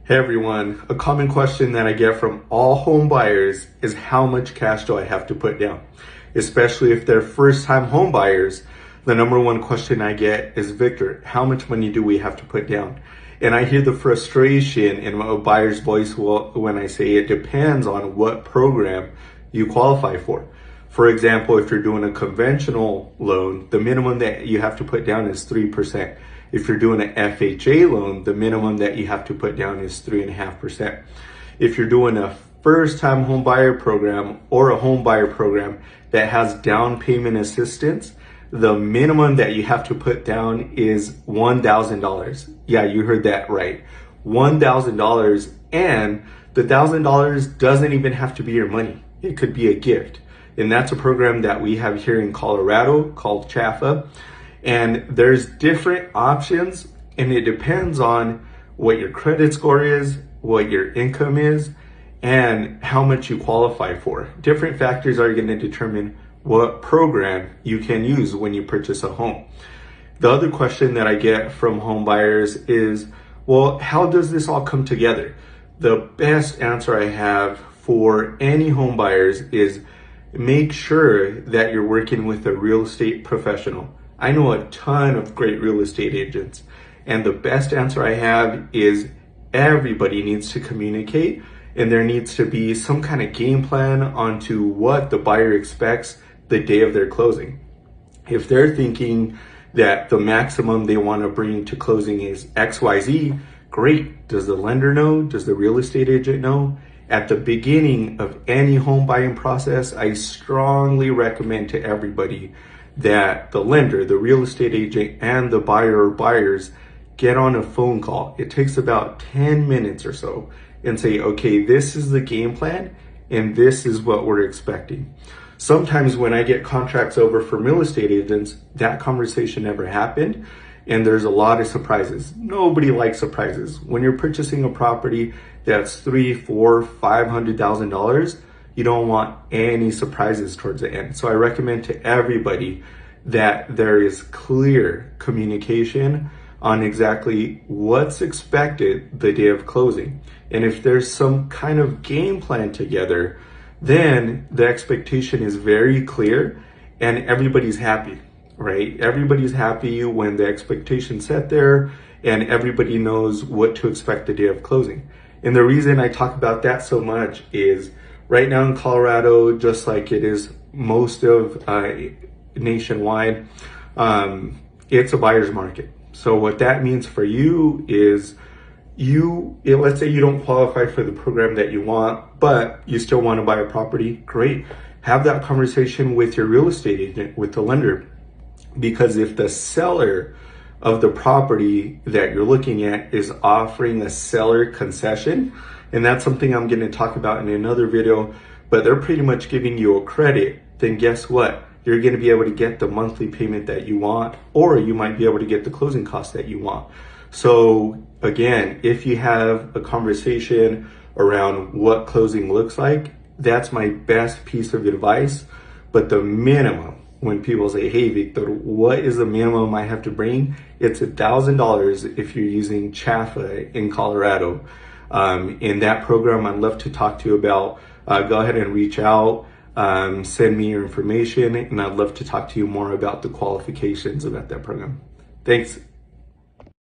Hey everyone, a common question that I get from all home buyers is how much cash do I have to put down? Especially if they're first time home buyers, the number one question I get is, Victor, how much money do we have to put down? And I hear the frustration in a buyer's voice when I say it depends on what program you qualify for. For example, if you're doing a conventional loan, the minimum that you have to put down is 3%. If you're doing an FHA loan, the minimum that you have to put down is 3.5%. If you're doing a first-time home buyer program or a home buyer program that has down payment assistance, the minimum that you have to put down is $1,000. Yeah, you heard that right. $1,000, and the $1,000 doesn't even have to be your money. It could be a gift. And that's a program that we have here in Colorado called CHFA. And there's different options, and it depends on what your credit score is, what your income is, and how much you qualify for. Different factors are going to determine what program you can use when you purchase a home. The other question that I get from home buyers is, well, how does this all come together? The best answer I have for any home buyers is make sure that you're working with a real estate professional. I know a ton of great real estate agents, and the best answer I have is everybody needs to communicate, and there needs to be some kind of game plan onto what the buyer expects the day of their closing. If they're thinking that the maximum they want to bring to closing is XYZ, great. Does the lender know? Does the real estate agent know? At the beginning of any home buying process, I strongly recommend to everybody that the lender, the real estate agent, and the buyer or buyers get on a phone call. It takes about 10 minutes or so and say, okay, this is the game plan and this is what we're expecting. Sometimes when I get contracts over from real estate agents, that conversation never happened, and there's a lot of surprises. Nobody likes surprises. When you're purchasing a property that's $300,000, $400,000, $500,000, you don't want any surprises towards the end. So I recommend to everybody that there is clear communication on exactly what's expected the day of closing. And if there's some kind of game plan together, then the expectation is very clear and everybody's happy, right? Everybody's happy when the expectation's set there and everybody knows what to expect the day of closing. And the reason I talk about that so much is right now in Colorado, just like it is most of nationwide, it's a buyer's market. So what that means for you is let's say you don't qualify for the program that you want, but you still want to buy a property, great. Have that conversation with your real estate agent, with the lender, because if the seller of the property that you're looking at is offering a seller concession, and that's something I'm going to talk about in another video, but they're pretty much giving you a credit, then guess what? You're going to be able to get the monthly payment that you want, or you might be able to get the closing costs that you want. So again, if you have a conversation around what closing looks like, that's my best piece of advice. But the minimum, when people say, hey, Victor, what is the minimum I have to bring? It's $1,000 if you're using CHFA in Colorado. In that program, I'd love to talk to you about. Go ahead and reach out, send me your information, and I'd love to talk to you more about the qualifications about that program. Thanks.